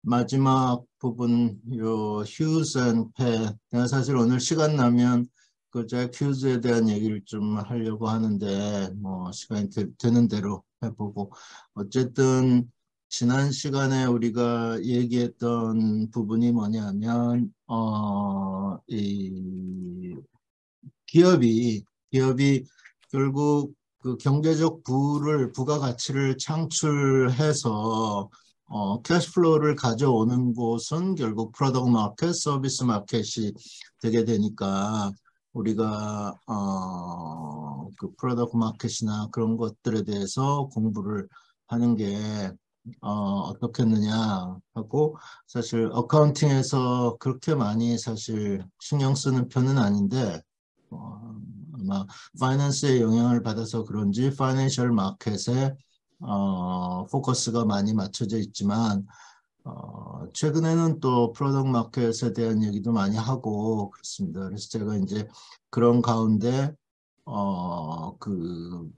마지막 부분 요 휴즈 앤 패. 내가 사실 오늘 시간 나면 그 잭 휴즈에 대한 얘기를 좀 하려고 하는데 뭐 시간이 되는 대로 해보고, 어쨌든 지난 시간에 우리가 얘기했던 부분이 뭐냐면 이 기업이 결국 그 경제적 부가가치를 창출해서 캐시플로우를 가져오는 곳은 결국 프로덕트 마켓, 서비스 마켓이 되게 되니까, 우리가 그 프로덕트 마켓이나 그런 것들에 대해서 공부를 하는 게 어떻겠느냐 하고, 사실 어카운팅에서 그렇게 많이 사실 신경 쓰는 편은 아닌데, 아마 파이낸스의 영향을 받아서 그런지 파이낸셜 마켓에 포커스가 많이 맞춰져 있지만, 최근에는 또 프로덕트 마켓에 대한 얘기도 많이 하고 그렇습니다. 그래서 제가 이제 그런 가운데 그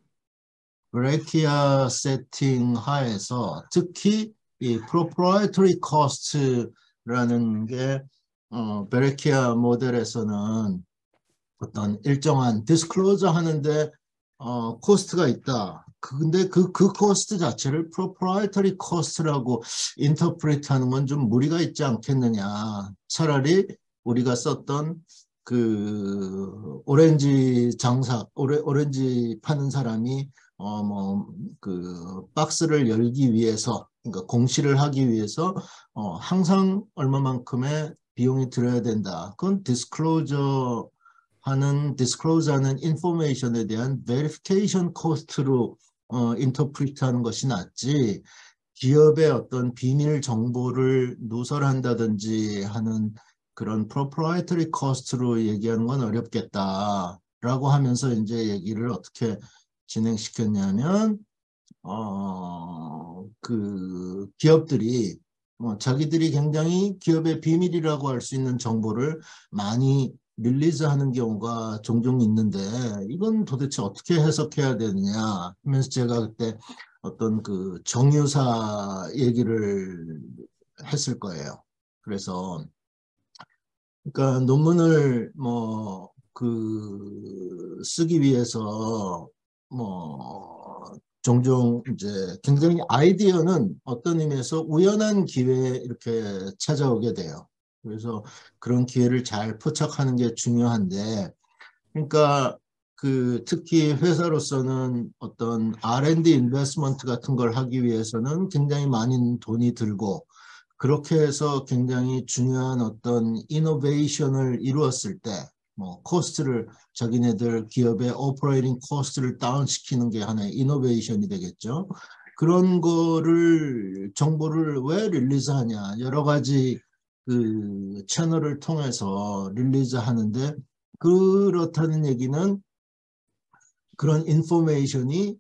브레이키아 세팅 하에서 특히 이 proprietary cost라는 게 브레이키아 모델에서는 어떤 일정한 디스클로저 하는데 코스트가 있다. 근데 그 코스트 자체를 프로프라이터리 코스트라고 인터프리트 하는 건 좀 무리가 있지 않겠느냐. 차라리 우리가 썼던 그 오렌지 파는 사람이 뭐 그 박스를 열기 위해서, 그러니까 공시를 하기 위해서 항상 얼마만큼의 비용이 들어야 된다. 그건 디스클로저하는 인포메이션에 대한 베리피케이션 코스트로 인터프리트하는 것이 낫지, 기업의 어떤 비밀 정보를 누설한다든지 하는 그런 프로프라이터리 코스트로 얘기하는 건 어렵겠다라고 하면서 이제 얘기를 어떻게 진행시켰냐면, 그 기업들이 자기들이 굉장히 기업의 비밀이라고 할 수 있는 정보를 많이 릴리즈하는 경우가 종종 있는데, 이건 도대체 어떻게 해석해야 되느냐 하면서 제가 그때 어떤 그 정유사 얘기를 했을 거예요. 그래서 그러니까 논문을 뭐 그 쓰기 위해서 뭐 종종 이제 굉장히 아이디어는 어떤 의미에서 우연한 기회에 이렇게 찾아오게 돼요. 그래서 그런 기회를 잘 포착하는 게 중요한데, 그러니까 그 특히 회사로서는 어떤 R&D 인베스트먼트 같은 걸 하기 위해서는 굉장히 많은 돈이 들고, 그렇게 해서 굉장히 중요한 어떤 이노베이션을 이루었을 때, 뭐 코스트를, 자기네들 기업의 오퍼레이팅 코스트를 다운시키는 게 하나의 이노베이션이 되겠죠. 그런 거를, 정보를 왜 릴리즈하냐, 여러 가지 그 채널을 통해서 릴리즈하는데, 그렇다는 얘기는 그런 인포메이션이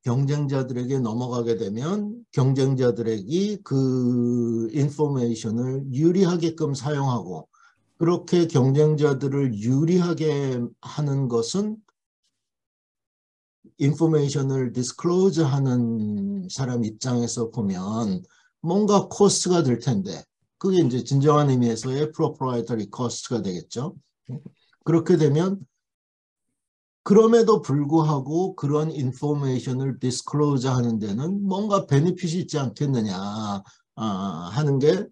경쟁자들에게 넘어가게 되면 경쟁자들에게 그 인포메이션을 유리하게끔 사용하고, 그렇게 경쟁자들을 유리하게 하는 것은 인포메이션을 디스클로즈 하는 사람 입장에서 보면 뭔가 코스트가 될 텐데, 그게 이제 진정한 의미에서의 프로프라이터리 코스트가 되겠죠. 그렇게 되면 그럼에도 불구하고 그런 인포메이션을 디스클로즈 하는 데는 뭔가 베니핏이 있지 않겠느냐 하는 게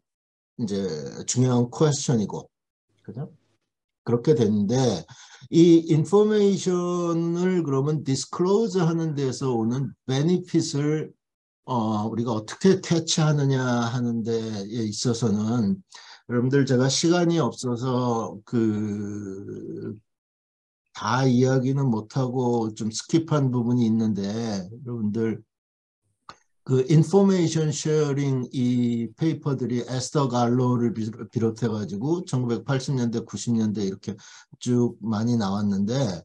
이제 중요한 퀘스천이고, 그죠? 그렇게 되는데, 이 인포메이션을 그러면 디스클로즈 하는 데서 오는 베니핏을 우리가 어떻게 캐치하느냐 하는 데에 있어서는, 여러분들 제가 시간이 없어서 다 이야기는 못하고 좀 스킵한 부분이 있는데, 여러분들 그 인포메이션 쉐어링 이 페이퍼들이 에스더 갈로를 비롯해 가지고 1980년대 90년대 이렇게 쭉 많이 나왔는데,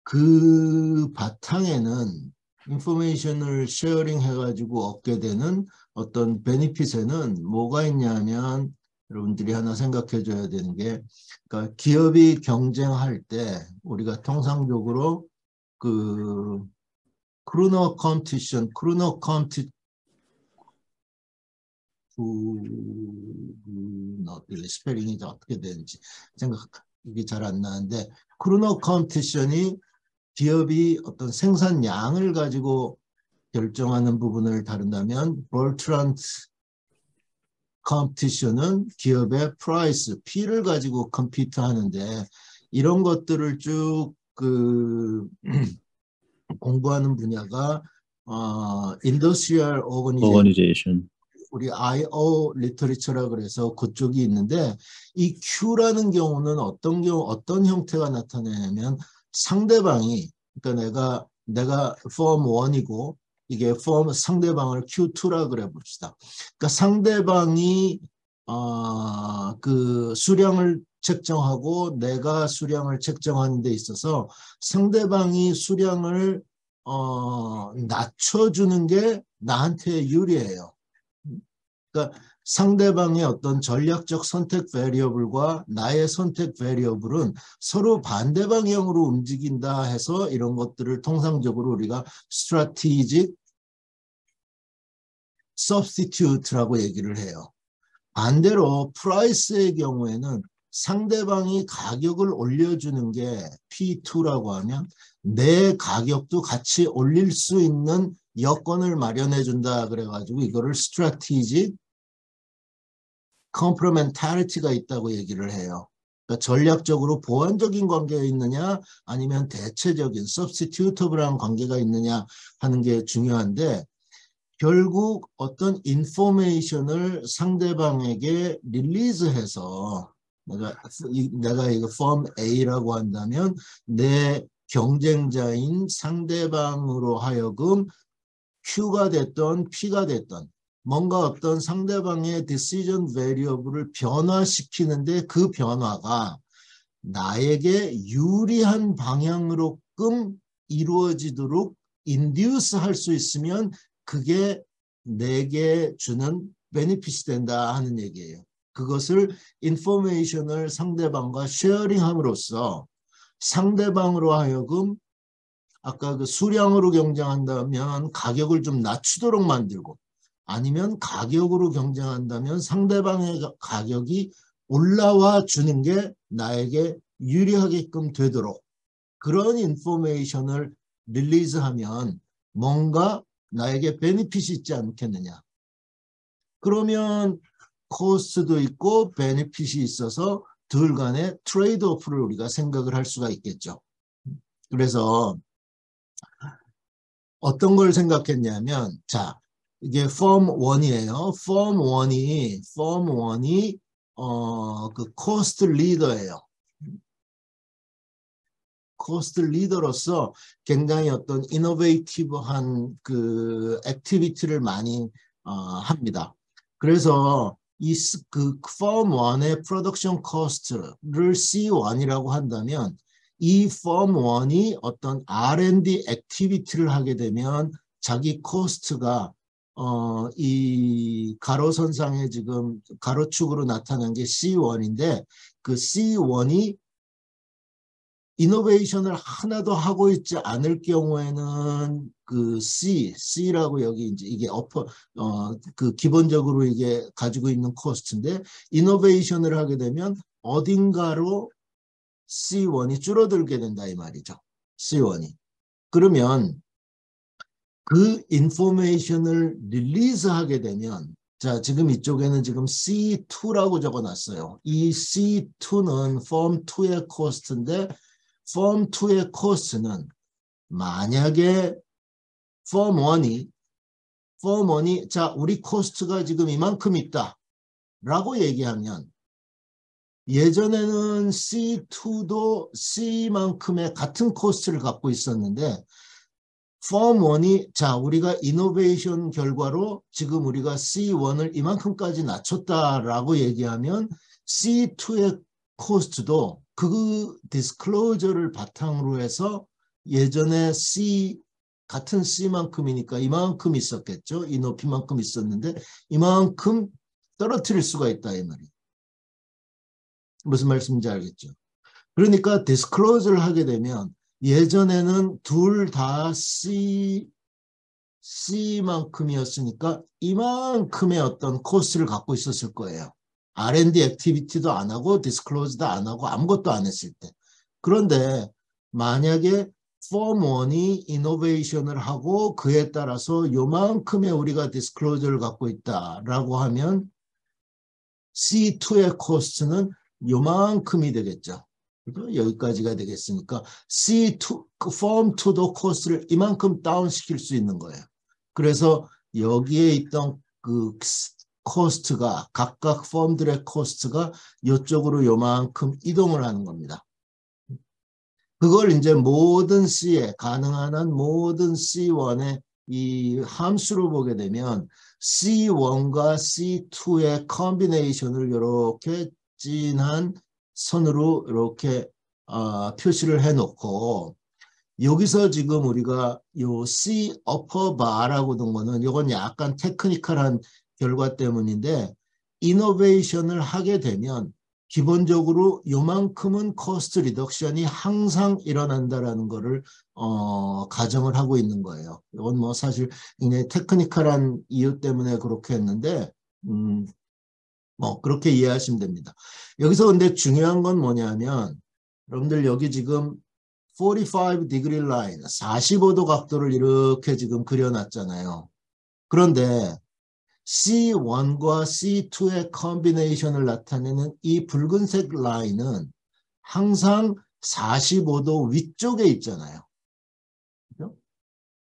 그 바탕에는 인포메이션을 쉐어링 해가지고 얻게 되는 어떤 베니핏에는 뭐가 있냐면, 여러분들이 하나 생각해 줘야 되는 게, 그러니까 기업이 경쟁할 때 우리가 통상적으로 그 크루너 컴피티션, 스페링이 어떻게 되는지 생각이 잘 안 나는데, 크루너 컴피티션이 기업이 어떤 생산량을 가지고 결정하는 부분을 다룬다면, 볼트란트 컴피티션은 기업의 프라이스, P를 가지고 컴피트 하는데, 이런 것들을 쭉 공부하는 분야가 Industrial Organization. 우리 IO 리터리처라 그래서 그쪽이 있는데, 이 Q라는 경우는 어떤 형태가 나타나냐면, 상대방이, 그러니까 내가 폼 1이고 이게 상대방을 Q2라 그래 봅시다. 그러니까 상대방이 그 수량을 책정하고 내가 수량을 책정하는 데 있어서 상대방이 수량을 낮춰주는 게 나한테 유리해요. 그러니까 상대방의 어떤 전략적 선택 베리어블과 나의 선택 베리어블은 서로 반대 방향으로 움직인다 해서 이런 것들을 통상적으로 우리가 strategic substitute라고 얘기를 해요. 반대로 프라이스의 경우에는 상대방이 가격을 올려주는 게 P2라고 하면 내 가격도 같이 올릴 수 있는 여건을 마련해 준다 그래가지고 이거를 strategic complementarity가 있다고 얘기를 해요. 그러니까 전략적으로 보완적인 관계가 있느냐 아니면 대체적인 substitutable한 관계가 있느냐 하는 게 중요한데, 결국 어떤 인포메이션을 상대방에게 릴리즈해서 내가 이거 폼 A라고 한다면 내 경쟁자인 상대방으로 하여금 Q가 됐던 P가 됐던 뭔가 어떤 상대방의 decision variable을 변화시키는데 그 변화가 나에게 유리한 방향으로끔 이루어지도록 induce 할 수 있으면 그게 내게 주는 베니핏이 된다 하는 얘기예요. 그것을 인포메이션을 상대방과 쉐어링함으로써 상대방으로 하여금 아까 그 수량으로 경쟁한다면 가격을 좀 낮추도록 만들고, 아니면 가격으로 경쟁한다면 상대방의 가격이 올라와 주는 게 나에게 유리하게끔 되도록 그런 인포메이션을 릴리즈하면 뭔가 나에게 베니핏이 있지 않겠느냐. 그러면 코스트도 있고 베니핏이 있어서 둘 간의 트레이드 오프를 우리가 생각을 할 수가 있겠죠. 그래서 어떤 걸 생각했냐면, 자, 이게 폼 1이에요. 폼 1이 그 코스트 리더예요. 코스트 리더로서 굉장히 어떤 이노베이티브한 그 액티비티를 많이 합니다. 그래서 그 폼 1의 프로덕션 코스트를 C1이라고 한다면, 이 폼 1이 어떤 R&D 액티비티를 하게 되면 자기 코스트가 이 가로선상에 지금 가로축으로 나타난 게 C1인데, 그 C1이 이노베이션을 하나도 하고 있지 않을 경우에는 그 C라고 여기 이제 이게 그 기본적으로 이게 가지고 있는 코스트인데, 이노베이션을 하게 되면 어딘가로 C1이 줄어들게 된다 이 말이죠. C1이. 그러면 그 인포메이션을 릴리즈하게 되면, 자, 지금 이쪽에는 지금 C2라고 적어놨어요. 이 C2는 폼 2의 코스트인데, 폼 2의 코스트는 만약에 폼 1이 자, 우리 코스트가 지금 이만큼 있다 라고 얘기하면, 예전에는 C2도 C만큼의 같은 코스트를 갖고 있었는데, 폼 1이 자, 우리가 이노베이션 결과로 지금 우리가 C1을 이만큼까지 낮췄다라고 얘기하면 C2의 코스트도 그 디스클로저를 바탕으로 해서 예전에 같은 C만큼이니까 이만큼 있었겠죠. 이 높이만큼 있었는데 이만큼 떨어뜨릴 수가 있다 이 말이에요. 무슨 말씀인지 알겠죠? 그러니까 디스클로저를 하게 되면 예전에는 둘 다 C만큼이었으니까 이만큼의 어떤 코스트를 갖고 있었을 거예요. R&D 액티비티도 안 하고 디스클로즈도 안 하고 아무것도 안 했을 때. 그런데 만약에 Form 1이 이노베이션을 하고 그에 따라서 요만큼의 우리가 디스클로즈를 갖고 있다라고 하면 C2의 코스트는 요만큼이 되겠죠. 여기까지가 되겠으니까 C2, Form 2도 코스트를 이만큼 다운시킬 수 있는 거예요. 그래서 여기에 있던 그 코스트가 각각 펌들의 코스트가 이쪽으로 요만큼 이동을 하는 겁니다. 그걸 이제 모든 C에 가능한 한 모든 C1의 이 함수로 보게 되면 C1과 C2의 컨비네이션을 이렇게 진한 선으로 이렇게 표시를 해놓고 여기서 지금 우리가 요 C upper bar라고 둔 거는 이건 약간 테크니컬한 결과 때문인데 이노베이션을 하게 되면 기본적으로 요만큼은 코스트 리덕션이 항상 일어난다라는 거를 가정을 하고 있는 거예요. 이건 뭐 사실 굉장히 테크니컬한 이유 때문에 그렇게 했는데 뭐 그렇게 이해하시면 됩니다. 여기서 근데 중요한 건 뭐냐면 여러분들 여기 지금 45 degree line, 45도 각도를 이렇게 지금 그려놨잖아요. 그런데 C1과 C2의 컨비네이션을 나타내는 이 붉은색 라인은 항상 45도 위쪽에 있잖아요. 그렇죠?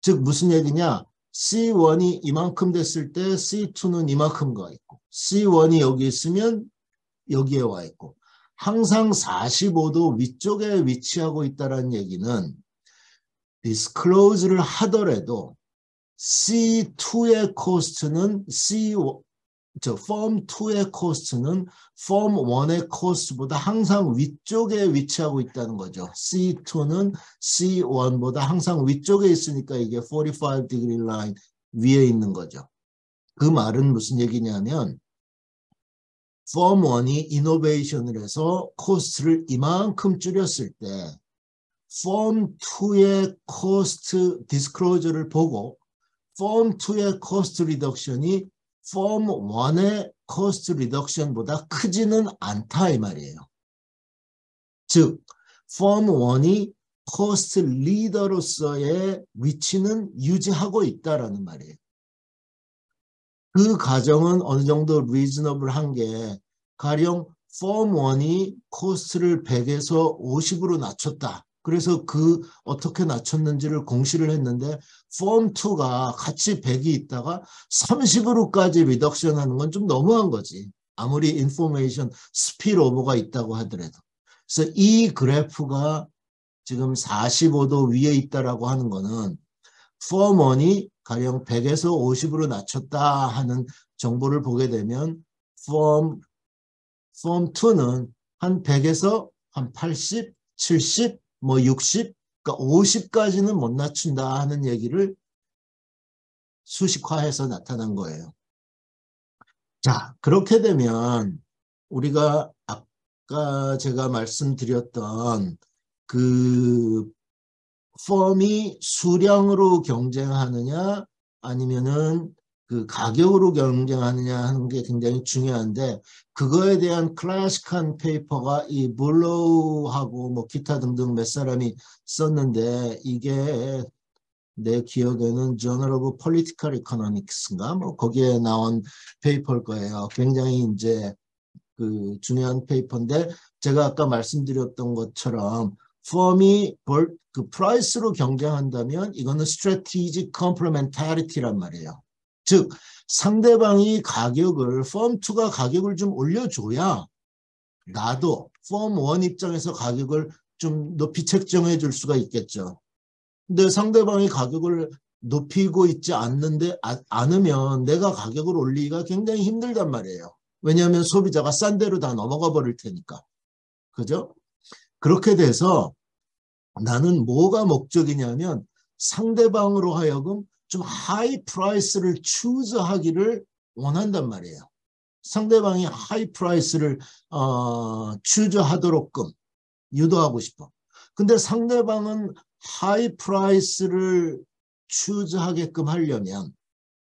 즉 무슨 얘기냐? C1이 이만큼 됐을 때 C2는 이만큼 가 있고 C1이 여기 있으면 여기에 와 있고 항상 45도 위쪽에 위치하고 있다는 얘기는 디스클로즈를 하더라도 C2의 코스트는 Form 2의 코스트는 Form 1의 코스트보다 항상 위쪽에 위치하고 있다는 거죠. C2는 C1보다 항상 위쪽에 있으니까 이게 45 degree line 위에 있는 거죠. 그 말은 무슨 얘기냐면 Form 1이 이노베이션을 해서 코스트를 이만큼 줄였을 때 Form 2의 코스트 디스클로저를 보고 Form 2의 코스트 리덕션이 Form 1의 코스트 리덕션보다 크지는 않다 이 말이에요. 즉 Form 1이 코스트 리더로서의 위치는 유지하고 있다라는 말이에요. 그 가정은 어느 정도 리즈너블한 게 가령 Form 1이 코스트를 100에서 50으로 낮췄다. 그래서 그 어떻게 낮췄는지를 공시를 했는데 Form 2가 같이 100이 있다가 30으로까지 리덕션 하는 건 좀 너무한 거지. 아무리 인포메이션 스피드오버가 있다고 하더라도. 그래서 이 그래프가 지금 45도 위에 있다라고 하는 거는 Form 1이 가령 100에서 50으로 낮췄다 하는 정보를 보게 되면 Form 2는 한 100에서 한 80, 70, 뭐 60, 그러니까 50까지는 못 낮춘다 하는 얘기를 수식화해서 나타난 거예요. 자, 그렇게 되면 우리가 아까 제가 말씀드렸던 그 펌이 수량으로 경쟁하느냐 아니면은 그 가격으로 경쟁하느냐 하는 게 굉장히 중요한데 그거에 대한 클래식한 페이퍼가 이 물로우하고 뭐 기타 등등 몇 사람이 썼는데 이게 내 기억에는 Journal of Political Economics인가 뭐 거기에 나온 페이퍼일 거예요. 굉장히 이제 그 중요한 페이퍼인데 제가 아까 말씀드렸던 것처럼 펌이 그 프라이스로 경쟁한다면 이거는 strategic complementarity란 말이에요. 즉 상대방이 가격을 펌 2가 가격을 좀 올려줘야 나도 펌 1 입장에서 가격을 좀 높이 책정해 줄 수가 있겠죠. 근데 상대방이 가격을 높이고 있지 않으면 내가 가격을 올리기가 굉장히 힘들단 말이에요. 왜냐하면 소비자가 싼 데로 다 넘어가 버릴 테니까. 그죠? 그렇게 돼서 나는 뭐가 목적이냐면 상대방으로 하여금 좀 하이 프라이스를 추즈하기를 원한단 말이에요. 상대방이 하이 프라이스를 추즈하도록끔 유도하고 싶어. 근데 상대방은 하이 프라이스를 추즈하게끔 하려면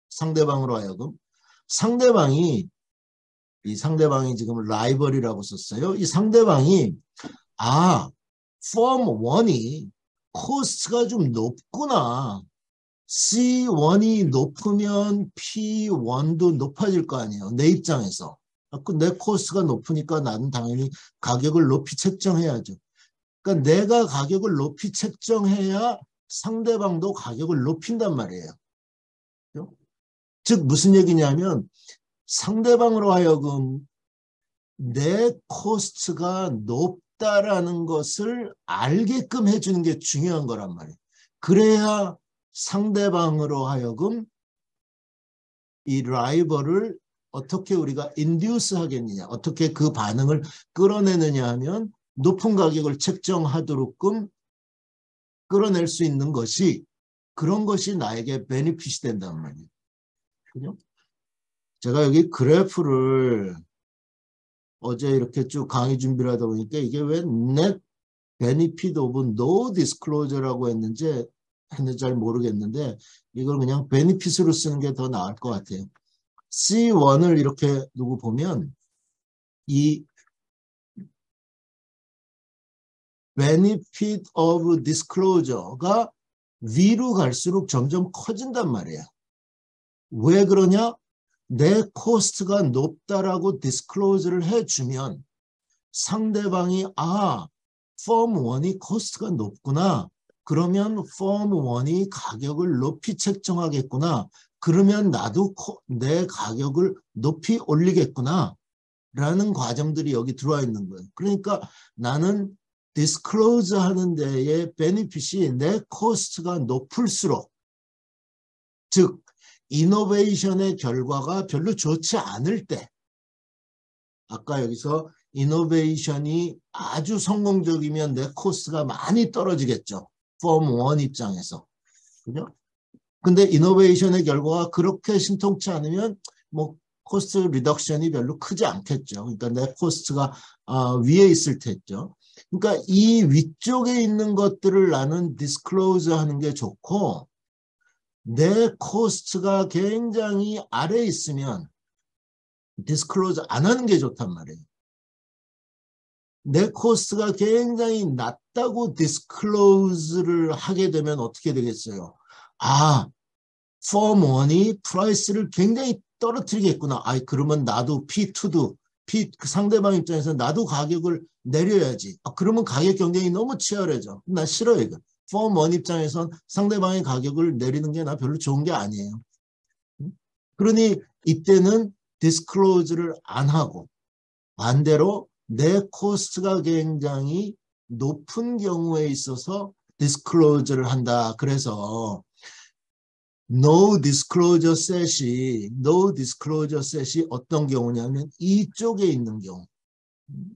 상대방으로 하여금 상대방이 지금 라이벌이라고 썼어요. 이 상대방이 펌 1이 코스트가 좀 높구나. C1이 높으면 P1도 높아질 거 아니에요. 내 입장에서. 내 코스트가 높으니까 나는 당연히 가격을 높이 책정해야죠. 그러니까 내가 가격을 높이 책정해야 상대방도 가격을 높인단 말이에요. 즉 무슨 얘기냐면 상대방으로 하여금 내 코스트가 높다라는 것을 알게끔 해주는 게 중요한 거란 말이에요. 그래야 상대방으로 하여금 이 라이벌을 어떻게 우리가 인듀스 하겠느냐, 어떻게 그 반응을 끌어내느냐 하면 높은 가격을 책정하도록끔 끌어낼 수 있는 것이 그런 것이 나에게 베니핏이 된단 말이에요. 그죠? 제가 여기 그래프를 어제 이렇게 쭉 강의 준비를 하다 보니까 이게 왜 net benefit of no disclosure라고 했는지 잘 모르겠는데 이걸 그냥 benefit으로 쓰는 게 더 나을 것 같아요. C1을 이렇게 두고 보면 이 benefit of disclosure가 위로 갈수록 점점 커진단 말이에요. 왜 그러냐? 내 코스트가 높다라고 디스클로즈를 해주면 상대방이 펌 1이 코스트가 높구나. 그러면 펌 1이 가격을 높이 책정하겠구나. 그러면 나도 내 가격을 높이 올리겠구나. 라는 과정들이 여기 들어와 있는 거예요. 그러니까 나는 디스클로즈 하는 데에 베니핏이 내 코스트가 높을수록 즉 이노베이션의 결과가 별로 좋지 않을 때 아까 여기서 이노베이션이 아주 성공적이면 내 코스트가 많이 떨어지겠죠. 펌 1 입장에서. 그죠? 근데 이노베이션의 결과가 그렇게 신통치 않으면 뭐 코스트 리덕션이 별로 크지 않겠죠. 그러니까 내 코스트가 위에 있을 테죠. 그러니까 이 위쪽에 있는 것들을 나는 디스클로즈 하는 게 좋고 내 코스트가 굉장히 아래에 있으면 디스클로즈 안 하는 게 좋단 말이에요. 내 코스트가 굉장히 낮다고 디스클로즈를 하게 되면 어떻게 되겠어요? 펌 1이 프라이스를 굉장히 떨어뜨리겠구나. 그러면 나도 P2도 그 상대방 입장에서 나도 가격을 내려야지. 그러면 가격 경쟁이 너무 치열해져. 나 싫어요 이거. 펌 1 입장에선 상대방의 가격을 내리는 게 나 별로 좋은 게 아니에요. 그러니 이때는 디스클로즈를 안 하고 반대로 내 코스트가 굉장히 높은 경우에 있어서 디스클로즈를 한다. 그래서 no disclosure set이 어떤 경우냐면 이쪽에 있는 경우.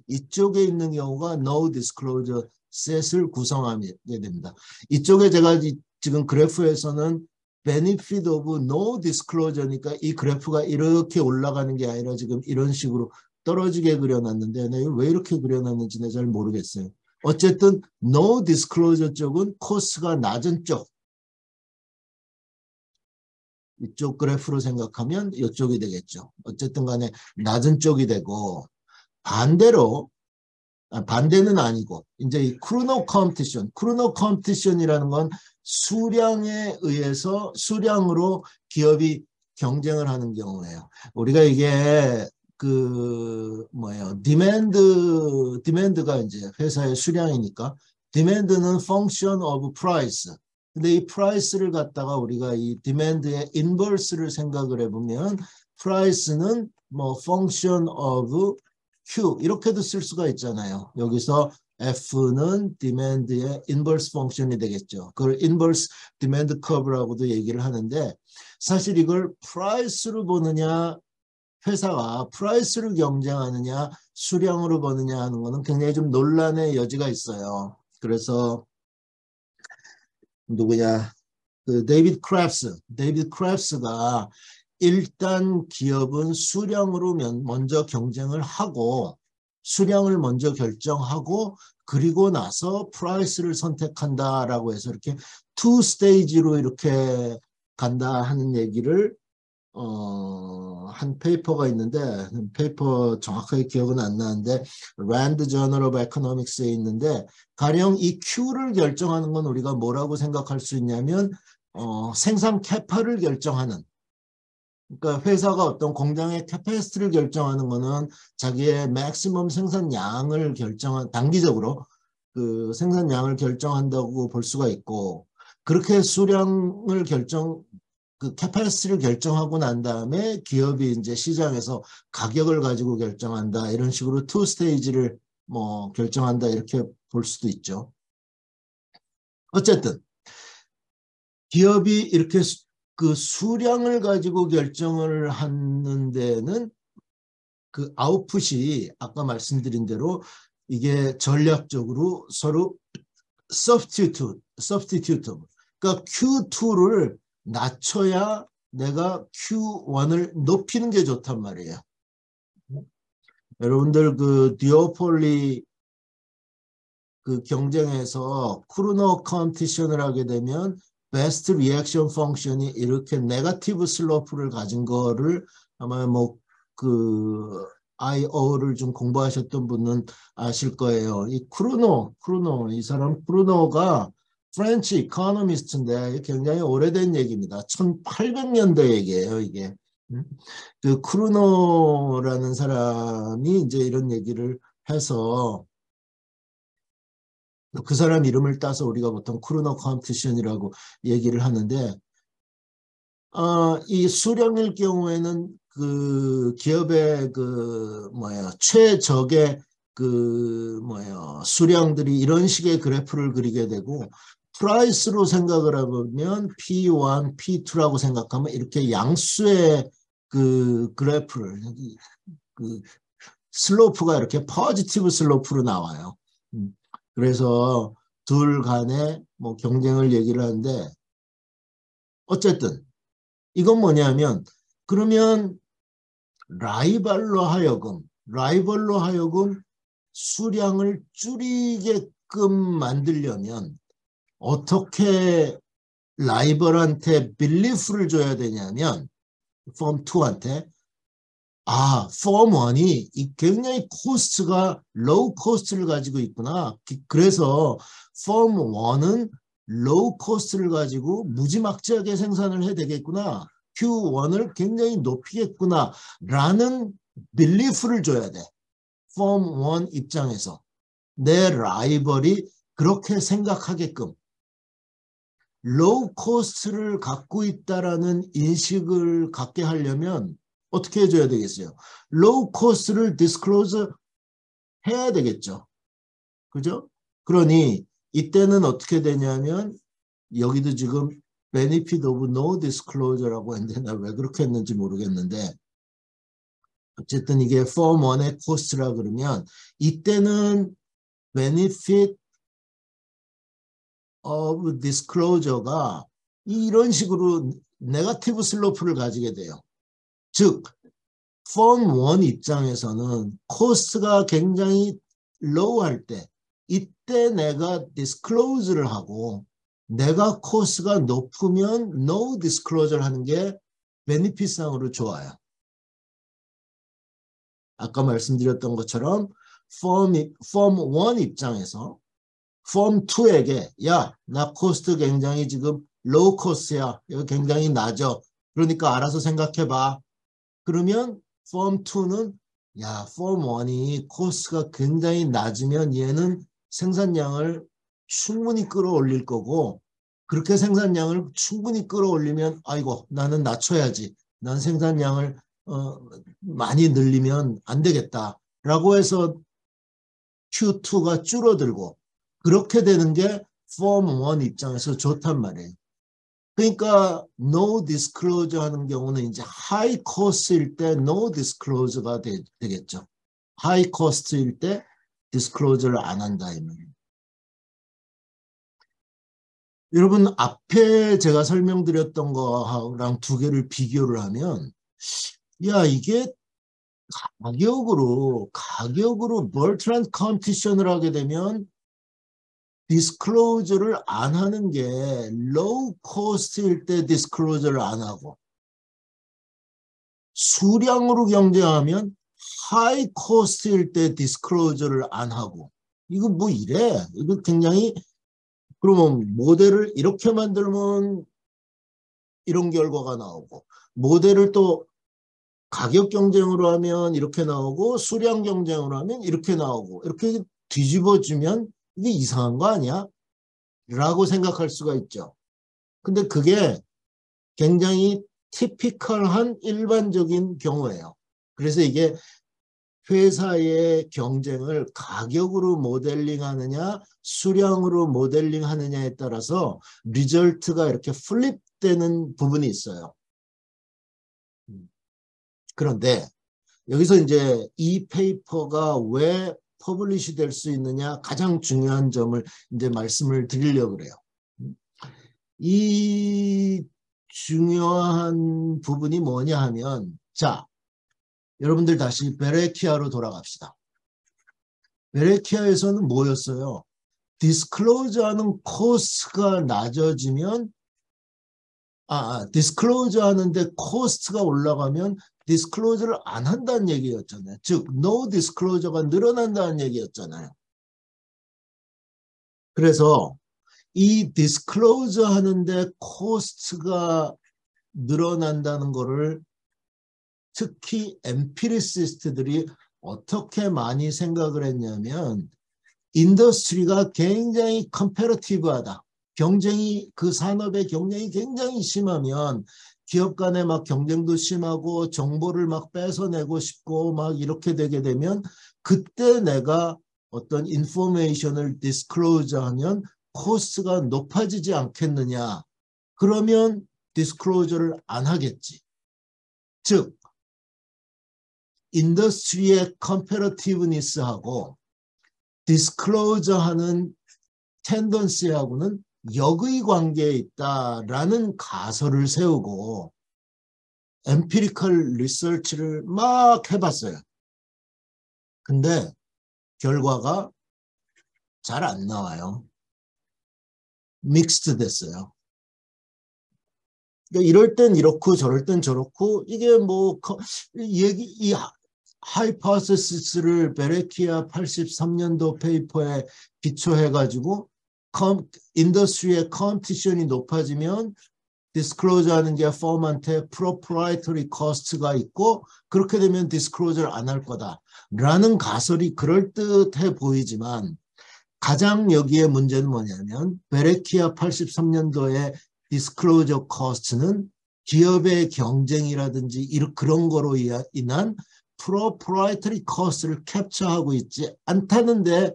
이쪽에 있는 경우가 no disclosure set을 구성하게 됩니다. 이쪽에 제가 지금 그래프에서는 benefit of no disclosure니까 이 그래프가 이렇게 올라가는 게 아니라 지금 이런 식으로 떨어지게 그려놨는데 왜 이렇게 그려놨는지 잘 모르겠어요. 어쨌든 no disclosure 쪽은 코스트가 낮은 쪽. 이쪽 그래프로 생각하면 이쪽이 되겠죠. 어쨌든 간에 낮은 쪽이 되고 반대로 반대는 아니고 이제 이 크루노 컴피티션이라는 건 수량에 의해서 수량으로 기업이 경쟁을 하는 경우예요. 우리가 이게 디맨드가 이제 회사의 수량이니까 디맨드는 function of price. 근데 이 프라이스를 갖다가 우리가 이 디맨드의 인버스를 생각을 해보면 프라이스는 뭐 function of Q 이렇게도 쓸 수가 있잖아요. 여기서 F는 디맨드의 인버스 펑션이 되겠죠. 그걸 인버스 디맨드 커브라고도 얘기를 하는데 사실 이걸 프라이스로 보느냐 회사가 프라이스를 경쟁하느냐 수량으로 보느냐 하는 거는 굉장히 좀 논란의 여지가 있어요. 그래서 누구냐 데이비드 크랩스가 일단 기업은 수량으로 먼저 경쟁을 하고 수량을 먼저 결정하고 그리고 나서 프라이스를 선택한다라고 해서 이렇게 투 스테이지로 이렇게 간다 하는 얘기를 한 페이퍼가 있는데 페이퍼 정확하게 기억은 안 나는데 랜드 저널 오브 에코노믹스에 있는데 가령 이 Q를 결정하는 건 우리가 뭐라고 생각할 수 있냐면 생산 캐파를 결정하는 그러니까 회사가 어떤 공장의 캐패시티를 결정하는 거는 자기의 맥시멈 생산량을 단기적으로 그 생산량을 결정한다고 볼 수가 있고 그렇게 수량을 그 캐패시티를 결정하고 난 다음에 기업이 이제 시장에서 가격을 가지고 결정한다 이런 식으로 투 스테이지를 뭐 결정한다 이렇게 볼 수도 있죠. 어쨌든 기업이 이렇게 그 수량을 가지고 결정을 하는 데는 그 아웃풋이 아까 말씀드린 대로 이게 전략적으로 서로 substitute 그러니까 Q2를 낮춰야 내가 Q1을 높이는 게 좋단 말이에요. 여러분들 그 듀오폴리 그 경쟁에서 크루너 컴피티션을 하게 되면 베스트 리액션 펑션이 이렇게 네거티브 슬로프를 가진 거를 아마 뭐 그 IO를 좀 공부하셨던 분은 아실 거예요. 이 크루노 이 사람 크루노가 프렌치 이코노미스트인데 굉장히 오래된 얘기입니다. 1800년대 얘기예요, 이게. 그 크루노라는 사람이 이제 이런 얘기를 해서 그 사람 이름을 따서 우리가 보통 크루너 컴피티션이라고 얘기를 하는데 이 수령일 경우에는 그 기업의 그 최적의 그 수량들이 이런 식의 그래프를 그리게 되고 프라이스로 생각을 하면 P1, P2라고 생각하면 이렇게 양수의 그 그래프를 그 슬로프가 이렇게 포지티브 슬로프로 나와요. 그래서 둘 간에 뭐 경쟁을 얘기를 하는데 어쨌든 이건 뭐냐면 그러면 라이벌로 하여금 수량을 줄이게끔 만들려면 어떻게 라이벌한테 빌리프를 줘야 되냐면 폼 2한테 폼 1이 굉장히 코스트가 로우 코스트를 가지고 있구나. 그래서 폼 1은 로우 코스트를 가지고 무지막지하게 생산을 해야 되겠구나. Q1을 굉장히 높이겠구나. 라는 빌리프를 줘야 돼. 폼 1 입장에서. 내 라이벌이 그렇게 생각하게끔. 로우 코스트를 갖고 있다라는 인식을 갖게 하려면 어떻게 해줘야 되겠어요? 로우 코스트를 디스클로즈 해야 되겠죠. 그죠? 그러니 이때는 어떻게 되냐면 여기도 지금 benefit of no disclosure라고 했는데 나 왜 그렇게 했는지 모르겠는데 어쨌든 이게 form 1의 코스트라 그러면 이때는 benefit of disclosure가 이런 식으로 네거티브 슬로프를 가지게 돼요. 즉 폼 1 입장에서는 코스트가 굉장히 로우할 때 이때 내가 디스클로즈를 하고 내가 코스트가 높으면 no disclosure 하는 게 베니핏상으로 좋아요. 아까 말씀드렸던 것처럼 폼 1 입장에서 폼 2에게 야, 나 코스트 굉장히 지금 로우 코스트야. 이거 굉장히 낮아. 그러니까 알아서 생각해봐. 그러면 폼 2는 야, 폼 1이 코스트가 굉장히 낮으면 얘는 생산량을 충분히 끌어올릴 거고 그렇게 생산량을 충분히 끌어올리면 아이고 나는 낮춰야지. 난 생산량을 많이 늘리면 안 되겠다. 라고 해서 Q2가 줄어들고 그렇게 되는 게 폼 1 입장에서 좋단 말이에요. 그러니까 no disclosure 하는 경우는 이제 high cost일 때 no disclosure가 되겠죠. high cost일 때 disclosure를 안 한다 이 말이에요. 여러분 앞에 제가 설명드렸던 거랑 두 개를 비교를 하면 야 이게 가격으로 벌트란 컴피티션을 하게 되면 디스클로저를 안 하는 게 로우 코스트일 때 디스클로저를 안 하고 수량으로 경쟁하면 하이 코스트일 때 디스클로저를 안 하고 이거 뭐 이래. 이거 굉장히 그러면 모델을 이렇게 만들면 이런 결과가 나오고 모델을 또 가격 경쟁으로 하면 이렇게 나오고 수량 경쟁으로 하면 이렇게 나오고 이렇게 뒤집어주면 이게 이상한 거 아니야? 라고 생각할 수가 있죠. 근데 그게 굉장히 티피컬한 일반적인 경우예요. 그래서 이게 회사의 경쟁을 가격으로 모델링하느냐 수량으로 모델링하느냐에 따라서 리절트가 이렇게 플립되는 부분이 있어요. 그런데 여기서 이제 이 페이퍼가 왜 퍼블리시 될 수 있느냐 가장 중요한 점을 이제 말씀을 드리려고 그래요. 이 중요한 부분이 뭐냐 하면 자 여러분들 다시 베레키아로 돌아갑시다. 베레키아에서는 뭐였어요? 디스클로저하는 코스트가 낮아지면 디스클로저 하는데 코스트가 올라가면 디스클로저를 안 한다는 얘기였잖아요. 즉 no 디스클로저가 늘어난다는 얘기였잖아요. 그래서 이 디스클로저 하는데 코스트가 늘어난다는 거를 특히 엠피리시스트들이 어떻게 많이 생각을 했냐면 인더스트리가 굉장히 컴패러티브하다. 경쟁이 그 산업의 경쟁이 굉장히 심하면 기업 간에 막 경쟁도 심하고 정보를 막 뺏어내고 싶고 막 이렇게 되게 되면 그때 내가 어떤 인포메이션을 디스클로저 하면 코스트가 높아지지 않겠느냐. 그러면 디스클로저를 안 하겠지. 즉 인더스트리의 컴패러티브니스하고 디스클로저 하는 텐던시하고는 역의 관계에 있다라는 가설을 세우고 엠피리컬 리서치를 막 해봤어요. 근데 결과가 잘 안 나와요. 믹스드 됐어요. 그러니까 이럴 땐 이렇고 저럴 땐 저렇고 이게 뭐 이 하이퍼시스를 베레키아 83년도 페이퍼에 기초해가지고 인더스트리의 컴피티션이 높아지면 디스클로저 하는 게 펌한테 프로프라이터리 코스트가 있고 그렇게 되면 디스클로저를 안 할 거다 라는 가설이 그럴듯해 보이지만 가장 여기에 문제는 뭐냐면 베레키아 83년도에 디스클로저 코스트는 기업의 경쟁이라든지 그런 거로 인한 프로프라이터리 코스트를 캡처하고 있지 않다는데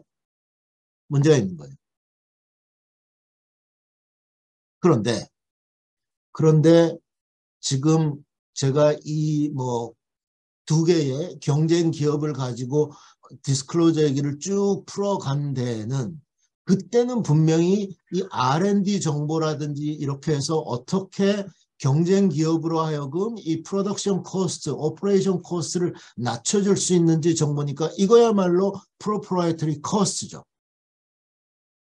문제가 있는 거예요. 그런데 지금 제가 이 뭐 두 개의 경쟁 기업을 가지고 디스클로저 얘기를 쭉 풀어간 데에는 그때는 분명히 이 R&D 정보라든지 이렇게 해서 어떻게 경쟁 기업으로 하여금 이 프로덕션 코스트, 오퍼레이션 코스트를 낮춰줄 수 있는지 정보니까 이거야말로 프로프라이터리 코스트죠.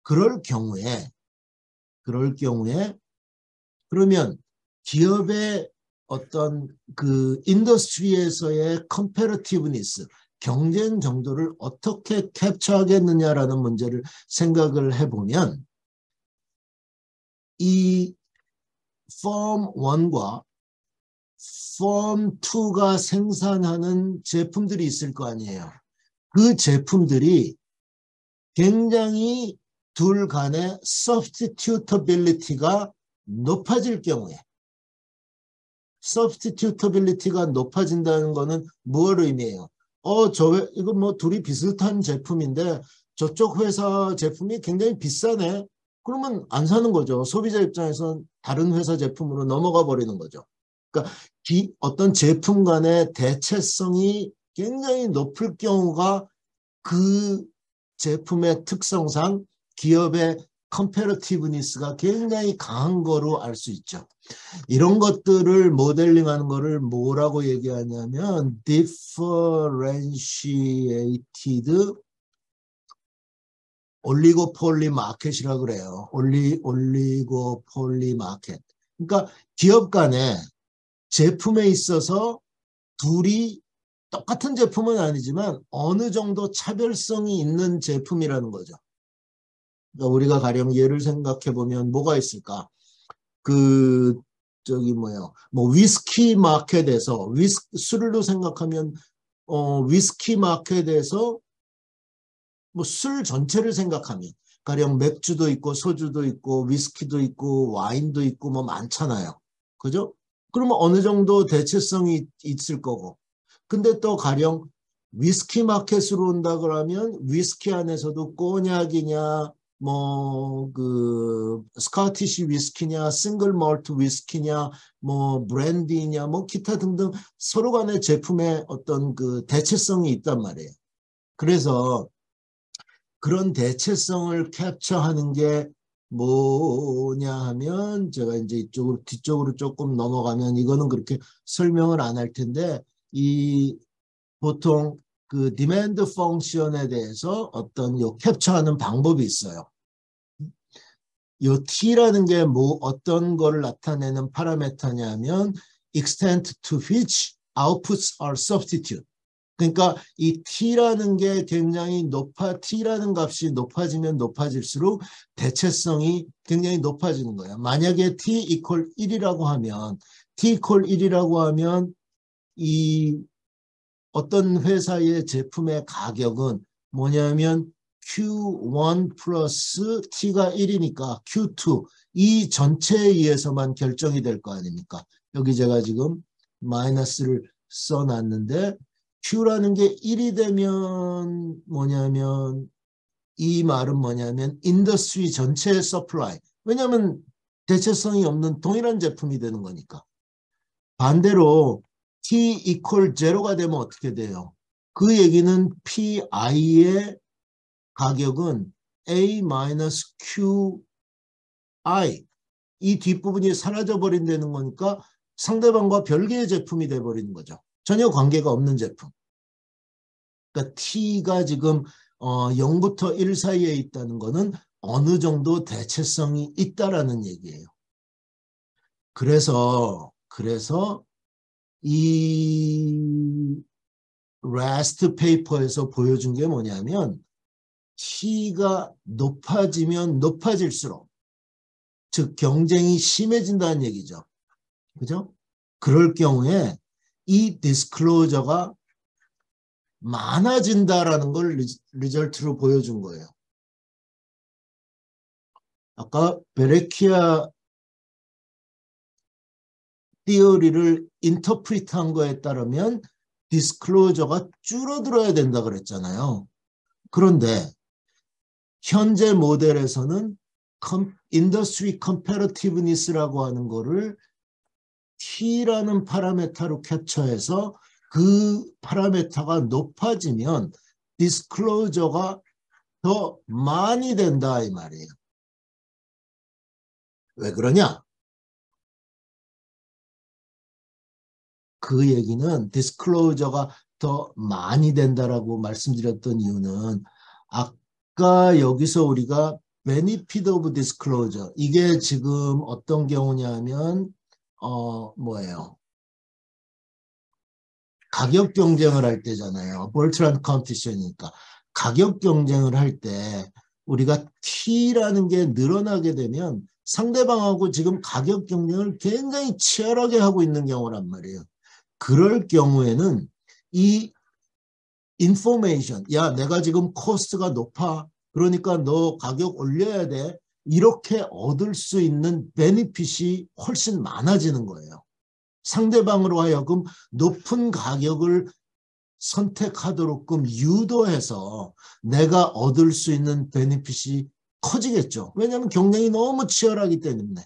그럴 경우에 그러면 기업의 어떤 그 인더스트리에서의 컴패러티브니스, 경쟁 정도를 어떻게 캡처하겠느냐라는 문제를 생각을 해보면 이 펌 1과 펌 2가 생산하는 제품들이 있을 거 아니에요. 그 제품들이 굉장히 둘 간의 substitutability가 높아질 경우에 substitutability가 높아진다는 거는 뭘 의미해요? 이거 뭐 둘이 비슷한 제품인데 저쪽 회사 제품이 굉장히 비싸네. 그러면 안 사는 거죠. 소비자 입장에서는 다른 회사 제품으로 넘어가 버리는 거죠. 그러니까 어떤 제품 간의 대체성이 굉장히 높을 경우가 그 제품의 특성상 기업의 컴패러티브니스가 굉장히 강한 거로 알 수 있죠. 이런 것들을 모델링하는 거를 뭐라고 얘기하냐면 differentiated 올리고폴리 마켓이라고 그래요. 올리고폴리 마켓. 그러니까 기업 간에 제품에 있어서 둘이 똑같은 제품은 아니지만 어느 정도 차별성이 있는 제품이라는 거죠. 그러니까 우리가 가령 예를 생각해 보면 뭐가 있을까? 뭐 위스키 마켓에서 술로 생각하면 위스키 마켓에서 뭐 술 전체를 생각하면 가령 맥주도 있고 소주도 있고 위스키도 있고 와인도 있고 뭐 많잖아요. 그죠? 그러면 어느 정도 대체성이 있을 거고. 근데 또 가령 위스키 마켓으로 온다 그러면 위스키 안에서도 꼬냑이냐 뭐 스코티시 위스키냐 싱글 몰트 위스키냐 뭐 브랜디냐 뭐 기타 등등 서로 간의 제품의 어떤 그 대체성이 있단 말이에요. 그래서 그런 대체성을 캡처하는 게 뭐냐 하면 제가 이제 뒤쪽으로 조금 넘어가면 이거는 그렇게 설명을 안 할 텐데 보통 그 디맨드 펑션에 대해서 어떤 캡처하는 방법이 있어요. 요 T라는 게 어떤 거를 나타내는 파라메터냐면 extent to which outputs are substituted. 그러니까 이 T라는 게 굉장히 T라는 값이 높아지면 높아질수록 대체성이 굉장히 높아지는 거예요. 만약에 T equal 1이라고 하면 이 어떤 회사의 제품의 가격은 뭐냐면 Q1 플러스 T가 1이니까 Q2 이 전체에 의해서만 결정이 될 거 아닙니까? 여기 제가 지금 마이너스를 써놨는데 Q라는 게 1이 되면 뭐냐면 이 말은 뭐냐면 인더스트리 전체의 서플라이. 왜냐하면 대체성이 없는 동일한 제품이 되는 거니까. 반대로 T equal 0가 되면 어떻게 돼요? 그 얘기는 PI의 가격은 A-QI 이 뒷부분이 사라져 버린다는 거니까 상대방과 별개의 제품이 돼버리는 거죠. 전혀 관계가 없는 제품. 그러니까 T가 지금 0부터 1 사이에 있다는 거는 어느 정도 대체성이 있다라는 얘기예요. 그래서 이 라스트 페이퍼에서 보여준 게 뭐냐면 T가 높아지면 높아질수록 즉 경쟁이 심해진다는 얘기죠. 그죠? 그럴 경우에 이 디스클로저가 많아진다라는 걸 리절트로 보여준 거예요. 아까 베레키아 티어리를 인터프리트한 거에 따르면 디스클로저가 줄어들어야 된다 그랬잖아요. 그런데 현재 모델에서는 인더스트리 컴패러티브니스라고 하는 거를 T라는 파라메터로 캡처해서 그 파라메터가 높아지면 디스클로저가 더 많이 된다 이 말이에요. 왜 그러냐? 그 얘기는 디스클로저가 더 많이 된다라고 말씀드렸던 이유는 아까 여기서 우리가 benefit of disclosure 이게 지금 어떤 경우냐면 뭐예요? 가격 경쟁을 할 때잖아요. 볼트란 컴피티션이니까 가격 경쟁을 할 때 우리가 T라는 게 늘어나게 되면 상대방하고 지금 가격 경쟁을 굉장히 치열하게 하고 있는 경우란 말이에요. 그럴 경우에는 이 인포메이션, 야 내가 지금 코스트가 높아. 그러니까 너 가격 올려야 돼. 이렇게 얻을 수 있는 베니핏이 훨씬 많아지는 거예요. 상대방으로 하여금 높은 가격을 선택하도록끔 유도해서 내가 얻을 수 있는 베니핏이 커지겠죠. 왜냐하면 경쟁이 너무 치열하기 때문에.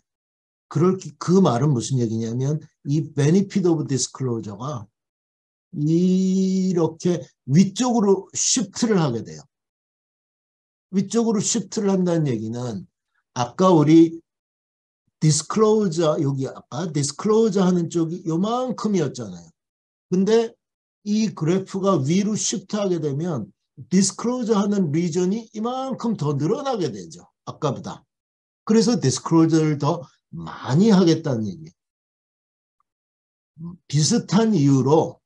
그 말은 무슨 얘기냐면 이 benefit of disclosure가 이렇게 위쪽으로 시프트를 하게 돼요. 위쪽으로 시프트를 한다는 얘기는 아까 우리 disclosure, 여기 아까 disclosure 하는 쪽이 요만큼이었잖아요. 근데 이 그래프가 위로 시프트하게 되면 disclosure 하는 리전이 이만큼 더 늘어나게 되죠. 아까보다. 그래서 disclosure를 더 많이 하겠다는 얘기예요. 비슷한 이유로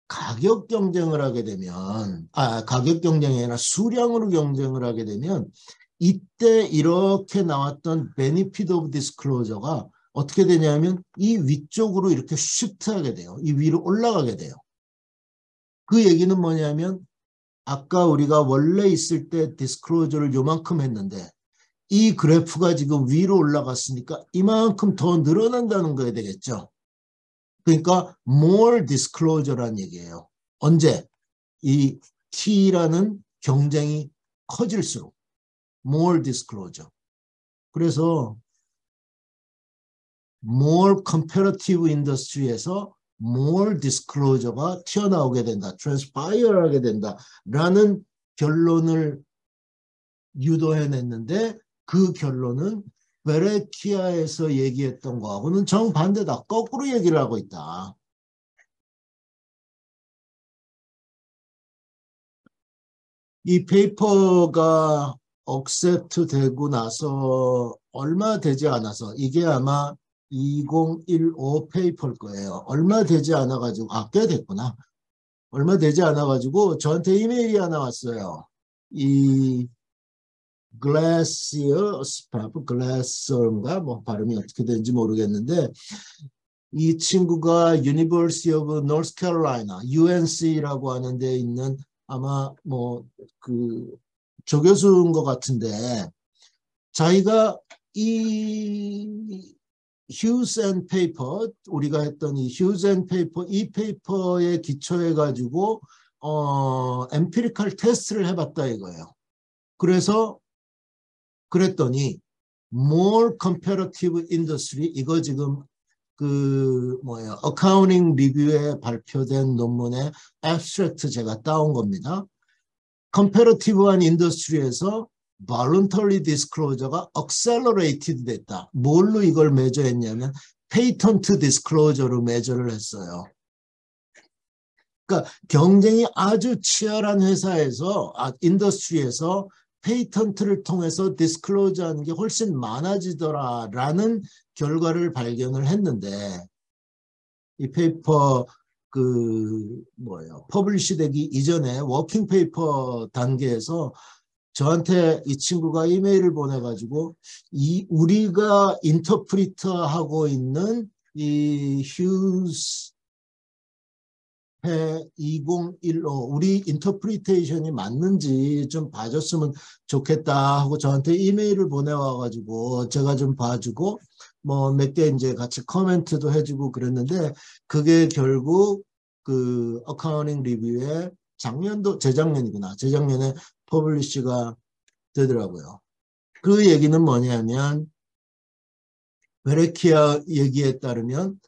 가격 경쟁을 하게 되면, 가격 경쟁이 아니라 수량으로 경쟁을 하게 되면 이때 이렇게 나왔던 benefit of disclosure가 어떻게 되냐면 이 위쪽으로 이렇게 시프트하게 돼요. 이 위로 올라가게 돼요. 그 얘기는 뭐냐면 아까 우리가 원래 있을 때 디스클로저를 요만큼 했는데 이 그래프가 지금 위로 올라갔으니까 이만큼 더 늘어난다는 거야 되겠죠. 그러니까 more disclosure라는 얘기예요. 언제? 이 T라는 경쟁이 커질수록 more disclosure. 그래서 more comparative industry에서 more disclosure가 튀어나오게 된다. transpire 하게 된다라는 결론을 유도해냈는데 그 결론은 베레키아에서 얘기했던 거하고는 정반대다. 거꾸로 얘기를 하고 있다. 이 페이퍼가 억셉트 되고 나서 얼마 되지 않아서 이게 아마 2015 페이퍼일 거예요. 얼마 되지 않아가지고 꽤 됐구나. 얼마 되지 않아가지고 저한테 이메일이 하나 왔어요. 이 글래시어 스파프 글래서인가 뭐 발음이 어떻게 되는지 모르겠는데 이 친구가 University of North Carolina UNC라고 하는 데 있는 아마 뭐 그 조교수인 것 같은데 자기가 이 휴즈 앤 페이퍼 우리가 했던 이 휴즈 앤 페이퍼 이 페이퍼에 기초해 가지고 엠피리컬 테스트를 해봤다 이거예요. 그래서 그랬더니 more comparative industry 이거 지금 그 뭐예요 어카운팅 리뷰에 발표된 논문의 abstract 제가 따온 겁니다. comparative한 인더스트리에서 voluntary disclosure가 accelerated 됐다. 뭘로 이걸 매저했냐면 patent disclosure로 매저를 했어요. 그러니까 경쟁이 아주 치열한 회사에서 인더스트리에서 페이턴트를 통해서 디스클로즈 하는 게 훨씬 많아지더라라는 결과를 발견을 했는데 이 페이퍼 퍼블리시 되기 이전에 워킹 페이퍼 단계에서 저한테 이 친구가 이메일을 보내가지고 우리가 인터프리터 하고 있는 이 휴즈 2015 우리 인터프리테이션이 맞는지 좀 봐줬으면 좋겠다 하고 저한테 이메일을 보내와가지고 제가 좀 봐주고 뭐 몇 개 이제 같이 코멘트도 해주고 그랬는데 그게 결국 그 어카운팅 리뷰에 재작년에 퍼블리시가 되더라고요. 그 얘기는 뭐냐면 베레키아 얘기에 따르면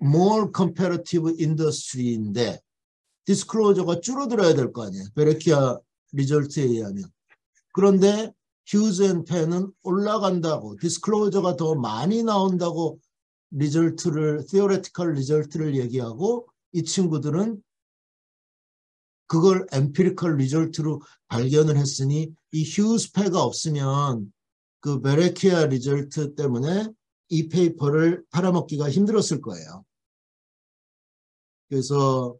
more comparative industry인데 디스클로저가 줄어들어야 될 거 아니에요. 베레키아 리절트에 의하면. 그런데 휴즈 앤 펜은 올라간다고 디스클로저가 더 많이 나온다고 theoretical 리절트를 얘기하고 이 친구들은 그걸 empirical 리절트로 발견을 했으니 이 휴즈 패가 없으면 그 베레키아 리절트 때문에 이 페이퍼를 팔아먹기가 힘들었을 거예요. 그래서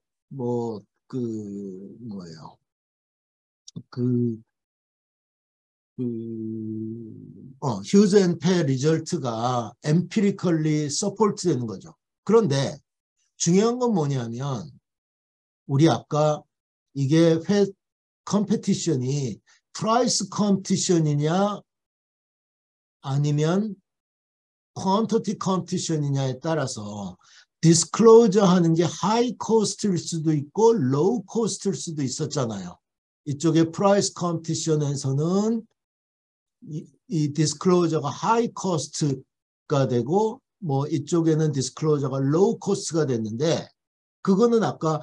휴즈 앤 페 리절트가 empirically support 되는 거죠. 그런데 중요한 건 뭐냐면 우리 아까 이게 컴페티션이 프라이스 컴피티션이냐 아니면 퀀티티 컴피티션이냐에 따라서 디스클로저 하는 게 하이 코스트일 수도 있고 로우 코스트일 수도 있었잖아요. 이쪽에 프라이스 컴피티션에서는 이 디스클로저가 하이 코스트가 되고 뭐 이쪽에는 디스클로저가 로우 코스트가 됐는데 그거는 아까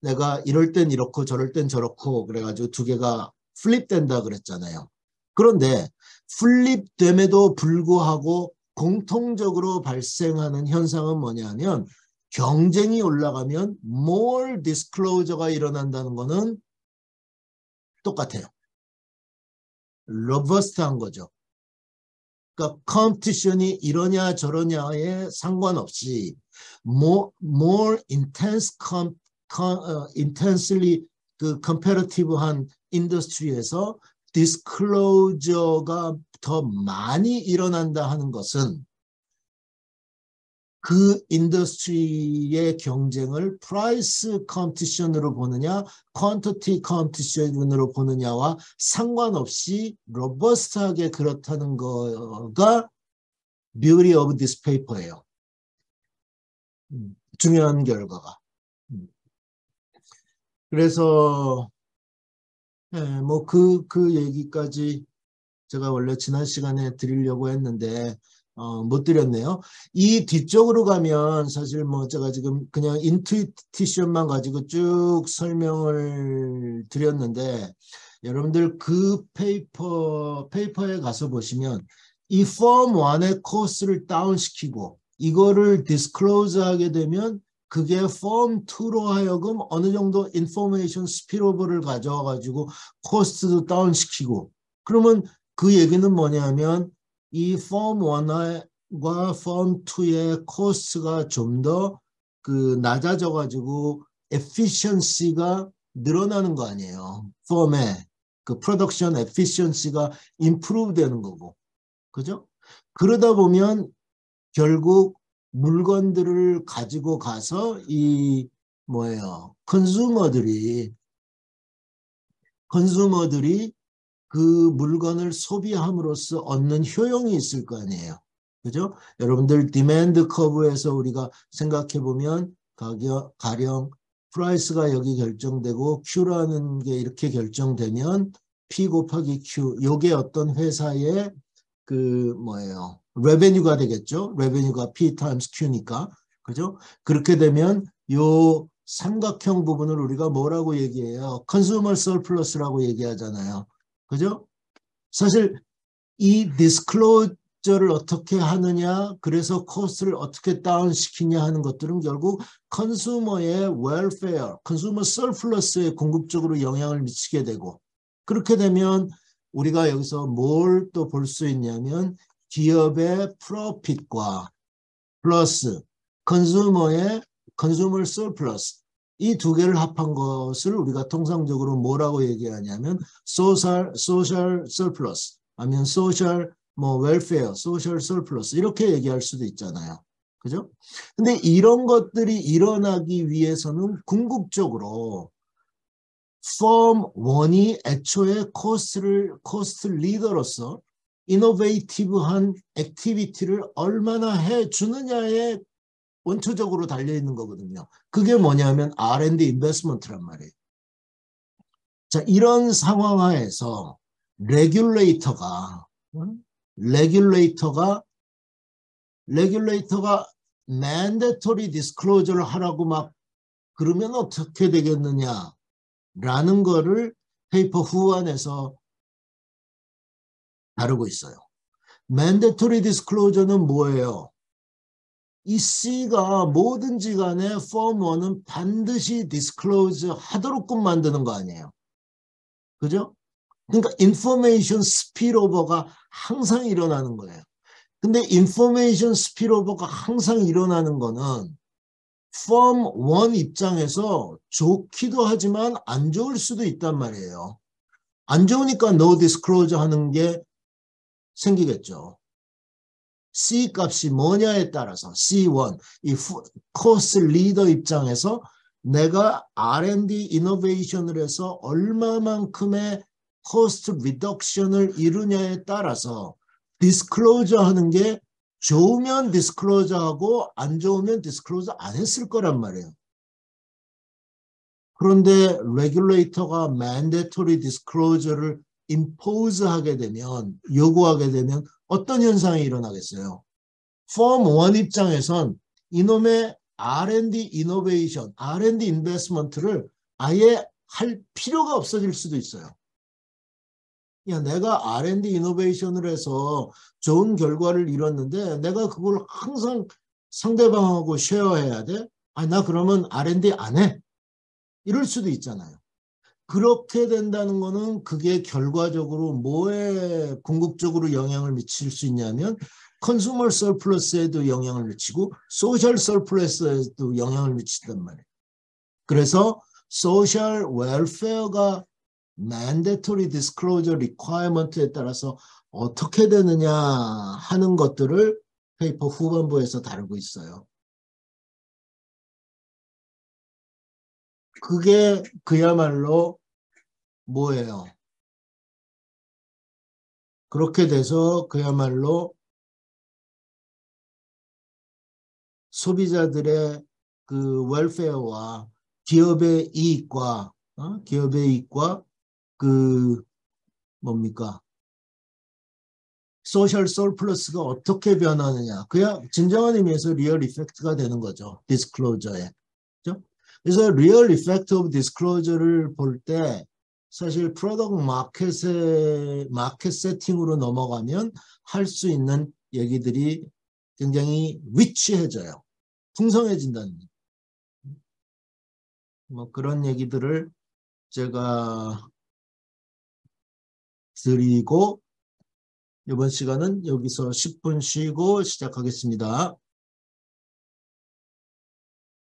내가 이럴 땐 이렇고 저럴 땐 저렇고 그래가지고 두 개가 플립된다 그랬잖아요. 그런데 플립됨에도 불구하고 공통적으로 발생하는 현상은 뭐냐면 경쟁이 올라가면 more disclosure가 일어난다는 거는 똑같아요. 로버스트한 거죠. 그러니까 컴피티션이 이러냐 저러냐에 상관없이 more intensely 그 competitive한 인더스트리에서 디스클로저가 더 많이 일어난다 하는 것은 그 인더스트리의 경쟁을 프라이스 컴피티션으로 보느냐 퀀티티 컴피티션으로 보느냐와 상관없이 로버스트하게 그렇다는 거가 beauty of this paper예요. 중요한 결과가. 그래서 뭐 그 얘기까지 제가 원래 지난 시간에 드리려고 했는데 못 드렸네요. 이 뒤쪽으로 가면 사실 뭐 제가 지금 그냥 인투이티션만 가지고 쭉 설명을 드렸는데 여러분들 그 페이퍼에 가서 보시면 이 폼 1의 코스를 다운시키고 이거를 디스클로즈 하게 되면 그게 폼 2로 하여금 어느 정도 인포메이션 스피로버를 가져와 가지고 코스트도 다운시키고 그러면 그 얘기는 뭐냐면 이 폼 1과 폼 2의 코스트가 좀 더 그 낮아져 가지고 에피션시가 늘어나는 거 아니에요. 폼의 그 프로덕션 에피션시가 임프루브 되는 거고. 그죠? 그러다 보면 결국 물건들을 가지고 가서 이 뭐예요? 컨슈머들이 그 물건을 소비함으로써 얻는 효용이 있을 거 아니에요. 그죠? 여러분들 디맨드 커브에서 우리가 생각해 보면 가령 프라이스가 여기 결정되고 Q라는 게 이렇게 결정되면 P 곱하기 Q 요게 어떤 회사의 그 뭐예요? 레베뉴가 되겠죠. 레베뉴가 P 타임스 Q니까. 그죠? 그렇게 되면 요 삼각형 부분을 우리가 뭐라고 얘기해요? 컨슈머 서플러스라고 얘기하잖아요. 그죠? 사실 이 디스클로저를 어떻게 하느냐, 그래서 코스트를 어떻게 다운시키냐 하는 것들은 결국 컨슈머의 웰페어, 컨슈머 서플러스에 궁극적으로 영향을 미치게 되고 그렇게 되면 우리가 여기서 뭘 또 볼 수 있냐면 기업의 프로핏과 플러스 컨슈머의 컨슈머 서플러스 이 두 개를 합한 것을 우리가 통상적으로 뭐라고 얘기하냐면 소셜 서플러스 아니면 소셜 뭐 웰페어, 소셜 서플러스 이렇게 얘기할 수도 있잖아요. 그죠? 근데 이런 것들이 일어나기 위해서는 궁극적으로 폼 1이 애초에 코스트 리더로서 이노베이티브한 액티비티를 얼마나 해주느냐에 원초적으로 달려있는 거거든요. 그게 뭐냐면 R&D 인베스트먼트란 말이에요. 자, 이런 상황 하에서 레귤레이터가 mandatory disclosure를 하라고 막 그러면 어떻게 되겠느냐 라는 거를 페이퍼 후안에서 다루고 있어요. mandatory disclosure는 뭐예요? 이 C가 뭐든지 간에 폼 1은 반드시 disclose 하도록끔 만드는 거 아니에요. 그죠? 그러니까 인포메이션 스피로버가 항상 일어나는 거예요. 근데 인포메이션 스피로버가 항상 일어나는 거는 폼 1 입장에서 좋기도 하지만 안 좋을 수도 있단 말이에요. 안 좋으니까 no disclosure 하는 게 생기겠죠. C 값이 뭐냐에 따라서 C1, 이 코스 리더 입장에서 내가 R&D 이노베이션을 해서 얼마만큼의 코스트 리덕션을 이루냐에 따라서 디스클로저 하는 게 좋으면 디스클로저 하고 안 좋으면 디스클로저 안 했을 거란 말이에요. 그런데 레귤레이터가 mandatory disclosure를 impose 하게 되면 요구하게 되면 어떤 현상이 일어나겠어요? 폼 1 입장에선 이놈의 R&D 이노베이션, R&D 인베스트먼트를 아예 할 필요가 없어질 수도 있어요. 야, 내가 R&D 이노베이션을 해서 좋은 결과를 이뤘는데 내가 그걸 항상 상대방하고 쉐어해야 돼? 아니, 나 그러면 R&D 안 해. 이럴 수도 있잖아요. 그렇게 된다는 거는 그게 결과적으로 뭐에 궁극적으로 영향을 미칠 수 있냐면 컨슈머 서플러스에도 영향을 미치고 소셜 서플러스에도 영향을 미친단 말이에요. 그래서 소셜 웰페어가 mandatory disclosure requirement에 따라서 어떻게 되느냐 하는 것들을 페이퍼 후반부에서 다루고 있어요. 그게 그야말로 뭐예요? 그렇게 돼서 그야말로 소비자들의 그 웰페어와 기업의 이익과 기업의 이익과 그 뭡니까? 소셜 솔플러스가 어떻게 변하느냐. 그야 진정한 의미에서 리얼 이펙트가 되는 거죠. 디스클로저에. 그렇죠? 그래서 리얼 이펙트 오브 디스클로저를 볼 때 사실 프로덕트 마켓 세팅으로 넘어가면 할 수 있는 얘기들이 굉장히 위치해져요. 풍성해진다는 얘기. 뭐 그런 얘기들을 제가 드리고 이번 시간은 여기서 10분 쉬고 시작하겠습니다.